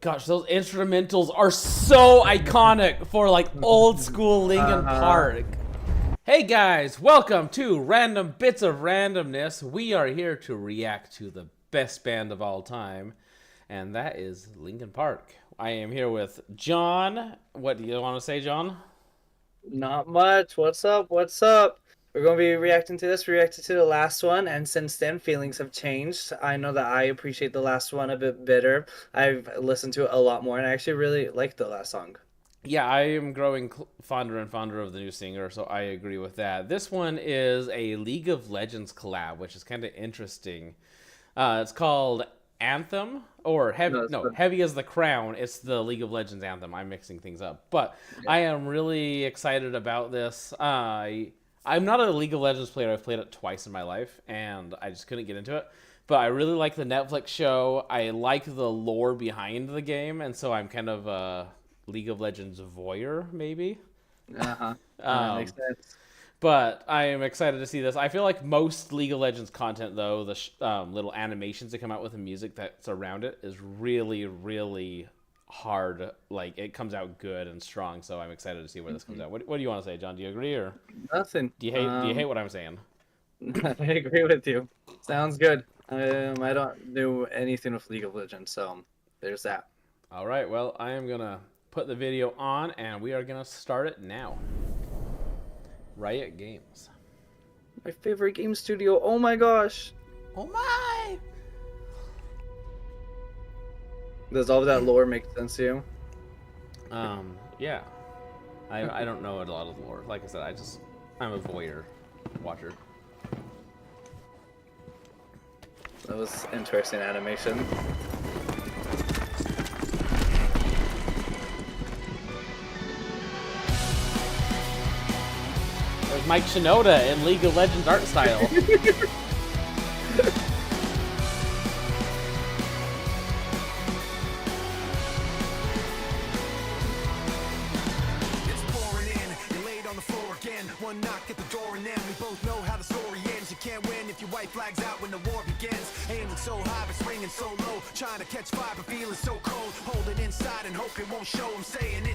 Gosh, those instrumentals are so iconic for like old school Linkin Park. Hey guys, welcome to Random Bits of Randomness. We are here to react to the best band of all time, and that is Linkin Park. I am here with John. What do you want to say, John? Not much. What's up? What's up? We're going to be reacting to this. We reacted to the last one, and since then, feelings have changed. I know that I appreciate the last one a bit better. I've listened to it a lot more, and I actually really like the last song. Yeah, I am growing fonder and fonder of the new singer, so I agree with that. This one is a League of Legends collab, which is kind of interesting. It's called Anthem, or Heavy as the Crown. It's the League of Legends anthem. I'm mixing things up, but yeah. I am really excited about this. I'm not a League of Legends player. I've played it twice in my life, and I just couldn't get into it. But I really like the Netflix show. I like the lore behind the game, and so I'm kind of a League of Legends voyeur, maybe. That makes sense. But I am excited to see this. I feel like most League of Legends content, though, the little animations that come out with the music that's around it is really, really hard. Like, it comes out good and strong, so I'm excited to see where this comes out. What do you want to say, John? Do you agree, or nothing? Do you hate what I'm saying? I agree with you. Sounds good. I don't do anything with League of Legends, so there's that. All right, well, I am gonna put the video on, and we are gonna start it now. Riot Games. My favorite game studio. Oh my gosh. Oh my. Does all of that lore make sense to you? Yeah. I don't know a lot of lore. Like I said, I'm a voyeur watcher. That was interesting animation. There's Mike Shinoda in League of Legends art style. One knock at the door and then we both know how the story ends. You can't win if your white flag's out when the war begins. Aiming so high but swinging so low, trying to catch fire but feeling so cold. Holding inside and hope it won't show. I'm saying it.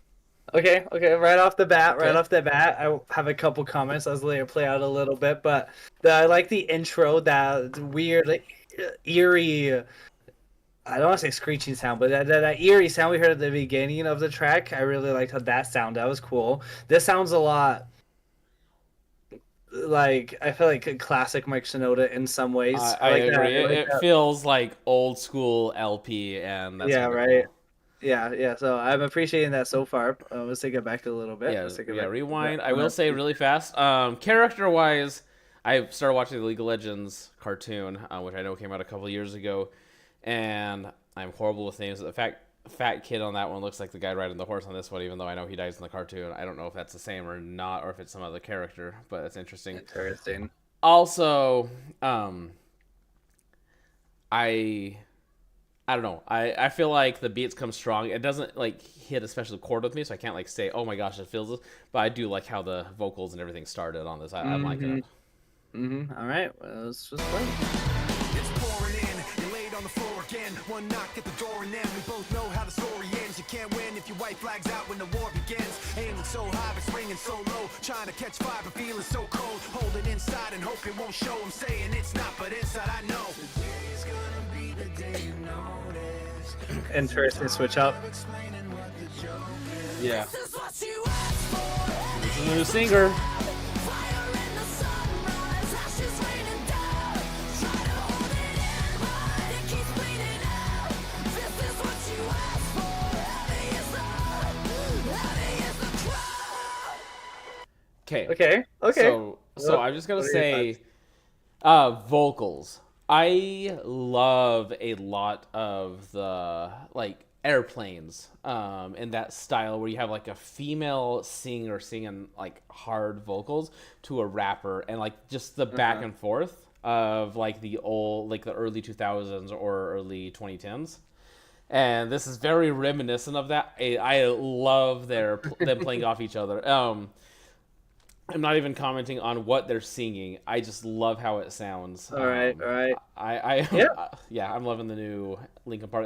Okay, right off the bat, I have a couple comments. I was letting it play out a little bit, but I like the intro, that weird, like, eerie, I don't want to say screeching sound, but that eerie sound we heard at the beginning of the track. I really liked how that sounded. That was cool. This sounds a lot like, I feel like a classic Mike Shinoda in some ways. I like agree. It feels like old school LP, and that's right. Cool. Yeah. So I'm appreciating that so far. Let's take it back a little bit. Rewind. I will say really fast. Character-wise, I started watching the League of Legends cartoon, which I know came out a couple years ago, and I'm horrible with names. The fat kid on that one looks like the guy riding the horse on this one, even though I know he dies in the cartoon. I don't know if that's the same or not, or if it's some other character, but it's interesting. Also, I don't know. I feel like the beats come strong. It doesn't like hit a special chord with me, so I can't like say, oh my gosh, it feels this. But I do like how the vocals and everything started on this. I'm liking it. All right, well, let's just play. It's pouring in. You laid on the floor again. One knock at the door and then we both know how the story ends. You can't win if your white flag's out when the war begins. Aiming so high but swinging so low, trying to catch fire but feeling so cold. Holding inside and hope it won't show. I'm saying it's not, but inside I know. Today's gonna be the day you notice. Interesting switch up. Yeah. This is the new singer. Okay. So I'm just gonna say, vocals. I love a lot of the like airplanes, in that style where you have like a female singer singing like hard vocals to a rapper, and like just the back and forth of like the early 2000s or early 2010s. And this is very reminiscent of that. I love them playing off each other. I'm not even commenting on what they're singing. I just love how it sounds. All right. Yeah, I'm loving the new Linkin Park.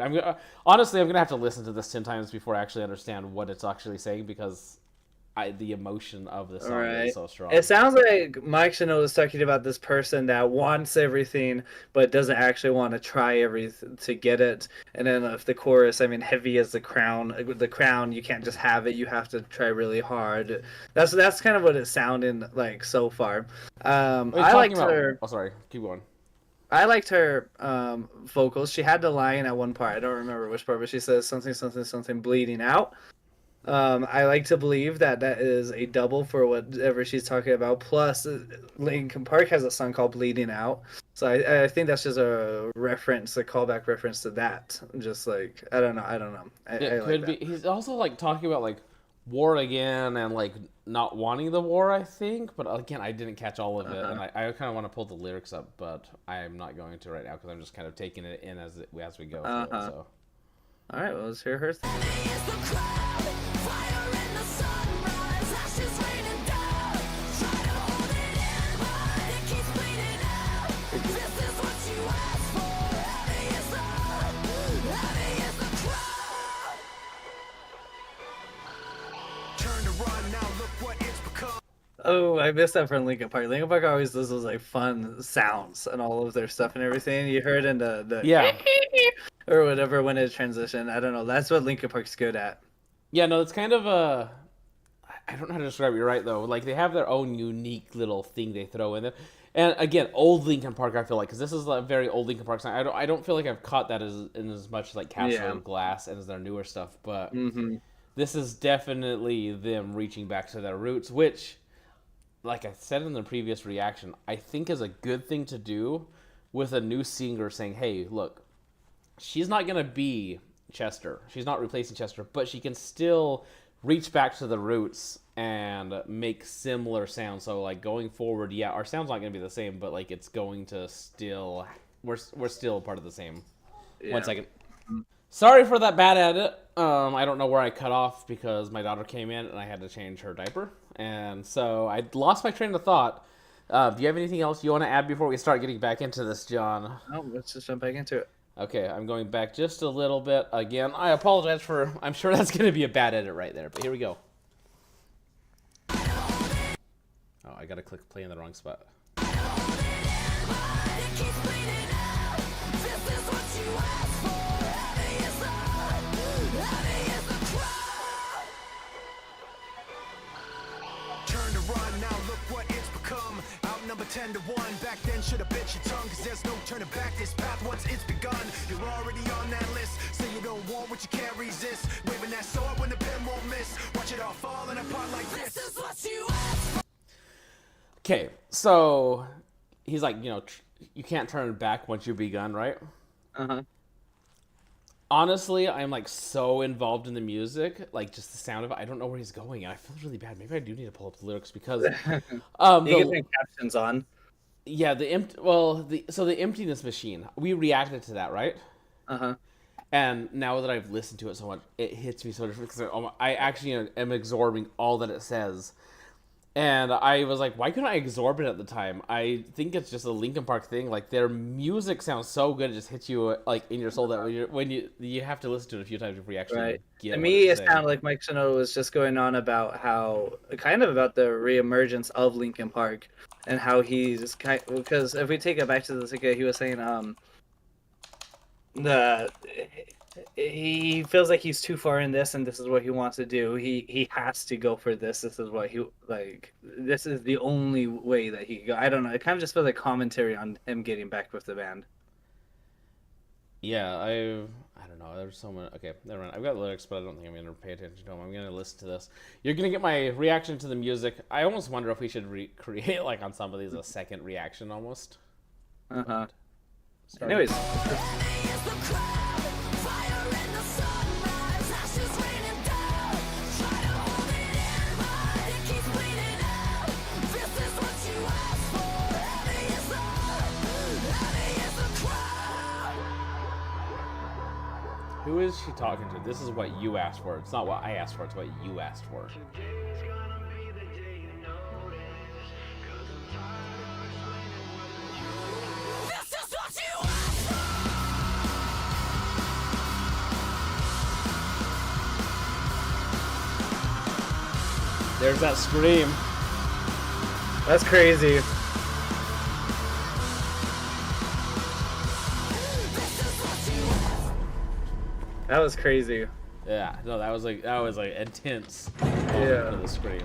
Honestly, I'm gonna have to listen to this 10 times before I actually understand what it's actually saying, because the emotion of the song is so strong. It sounds like Mike Shinoda is talking about this person that wants everything but doesn't actually want to try everything to get it. And then if the chorus, I mean, heavy as the crown, you can't just have it. You have to try really hard. That's kind of what it's sounding like so far. I liked her. Oh, sorry. Keep going. I liked her vocals. She had the line at one part. I don't remember which part, but she says something bleeding out. I like to believe that is a double for whatever she's talking about. Plus, Linkin Park has a song called "Bleeding Out," so I think that's just a reference, a callback reference to that. Just like I don't know. It could be. He's also like talking about like war again and like not wanting the war, I think. But again, I didn't catch all of it, and I kind of want to pull the lyrics up, but I'm not going to right now because I'm just kind of taking it in as we go. So. All right, well, let's hear her. Oh, I missed that from Linkin Park. Linkin Park always does those like fun sounds and all of their stuff and everything. You heard in the yeah or whatever when it transitioned. I don't know. That's what Linkin Park's good at. Yeah, no, it's kind of a. I don't know how to describe it. You're right though. Like they have their own unique little thing they throw in there. And again, old Linkin Park, I feel like, because this is a very old Linkin Park song. I don't feel like I've caught that in as much like Castle and Glass as their newer stuff. But this is definitely them reaching back to their roots, which, like I said in the previous reaction, I think is a good thing to do with a new singer saying, hey, look, she's not going to be Chester. She's not replacing Chester, but she can still reach back to the roots and make similar sounds. So like going forward, yeah, our sound's not going to be the same, but like it's going to still, we're still part of the same. Yeah. 1 second. Sorry for that bad edit. I don't know where I cut off because my daughter came in and I had to change her diaper. And so I lost my train of thought. Do you have anything else you want to add before we start getting back into this, John? No, let's just jump back into it. Okay, I'm going back just a little bit. Again, I apologize for... I'm sure that's going to be a bad edit right there, but here we go. Oh, I got to click play in the wrong spot. Turn to run, now look what it's become. Outnumbered 10 to 1. Back then should have bit your tongue, cause there's no turning back. This path once it's begun, you're already on that list. Say you don't want what you can't resist. Waving that sword when the pen won't miss. Watch it all falling apart like this. This is what you asked. Okay, so he's like, you know, you can't turn back once you've begun, right? Uh-huh. Honestly, I'm like so involved in the music, like just the sound of it. I don't know where he's going. I feel really bad. Maybe I do need to pull up the lyrics because you can put captions on. Yeah, the emptiness machine. We reacted to that, right? Uh-huh. And now that I've listened to it so much, it hits me so different because I actually am absorbing all that it says. And I was like, why couldn't I absorb it at the time? I think it's just a Linkin Park thing. Like, their music sounds so good, it just hits you, like, in your soul that when you have to listen to it a few times before you actually get it. To me, it sounded like Mike Shinoda was just going on about about the reemergence of Linkin Park and how he's because if we take it back to the ticket, he was saying, he feels like he's too far in this and this is what he wants to do. He has to go for this. This is what this is the only way that he can go. I don't know. It kind of just feels like commentary on him getting back with the band. Yeah, I don't know. There's so many. Okay, never mind. I've got lyrics, but I don't think I'm going to pay attention to them. I'm going to listen to this. You're going to get my reaction to the music. I almost wonder if we should recreate, like, on some of these, a second reaction almost. Uh-huh. Anyways. Who is she talking to? This is what you asked for. It's not what I asked for. It's what you asked for. This is what you asked for. There's that scream. That's crazy. That was crazy. Yeah, no, that was like intense. Yeah. For the scream.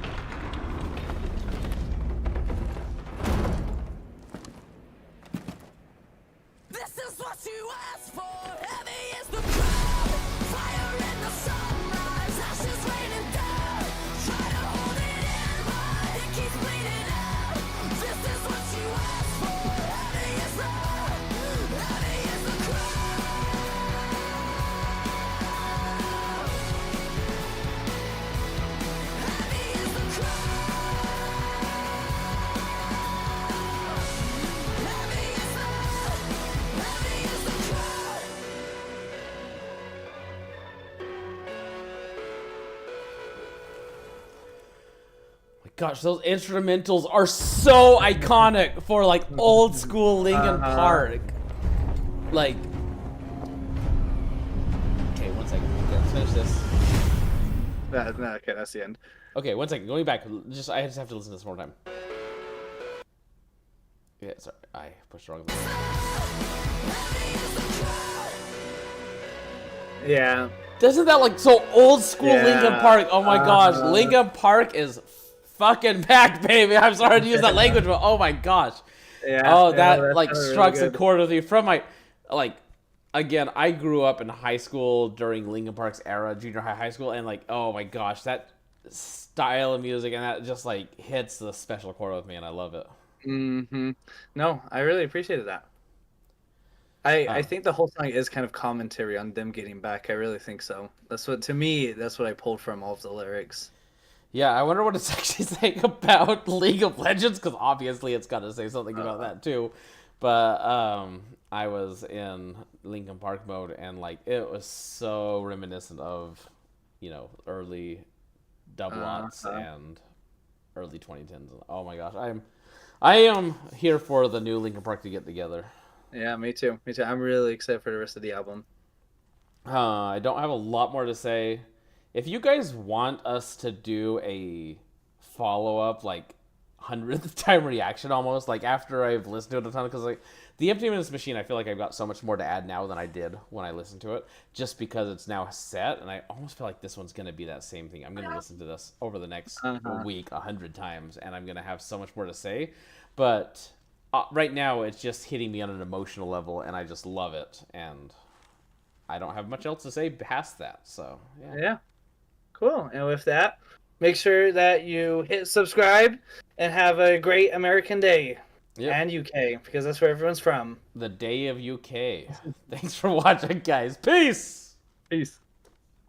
This is what you asked for. Heavy is the crowd. Fire in the sunrise. Ashes raining down. Try to hold it in, but it keeps bleeding out. This is what you asked for. Heavy is the crowd. Heavy is the crowd. Heavy is the crowd. My gosh, those instrumentals are so iconic for like old school Linkin Park. Like, okay, one second. Okay, let's finish this. No, okay, that's the end. Okay, one second. Going back, I just have to listen to this one more time. Yeah, sorry, I pushed the wrong button. Yeah. Isn't that like so old school Yeah. Linkin Park? Oh my gosh, Linkin Park is fucking back, baby. I'm sorry to use that language, but oh my gosh. Yeah. Oh, yeah, that that's like really strikes a good. chord with you from my like. Again, I grew up in high school during Linkin Park's era, junior high school, and like, oh my gosh, that style of music and that just like hits the special chord with me, and I love it. Mm-hmm. No, I really appreciated that. I think the whole song is kind of commentary on them getting back. I really think so. That's what, to me, that's what I pulled from all of the lyrics. Yeah, I wonder what it's actually saying about League of Legends, because obviously it's got to say something about that too. But I was in Linkin Park mode, and like it was so reminiscent of, early double aughts and early 2010s. Oh my gosh, I am here for the new Linkin Park to get together. Yeah, me too. Me too. I'm really excited for the rest of the album. I don't have a lot more to say. If you guys want us to do a follow-up, like 100th time reaction almost, like after I've listened to it a ton, because like the Empty Minutes Machine, I feel like I've got so much more to add now than I did when I listened to it, just because it's now set, and I almost feel like this one's going to be that same thing. I'm going to listen to this over the next week 100 times, and I'm going to have so much more to say, but right now it's just hitting me on an emotional level, and I just love it, and I don't have much else to say past that, so yeah. Yeah. Cool. And with that, make sure that you hit subscribe and have a great American Day. Yep. And UK, because that's where everyone's from. The day of UK. Thanks for watching, guys. Peace! Peace.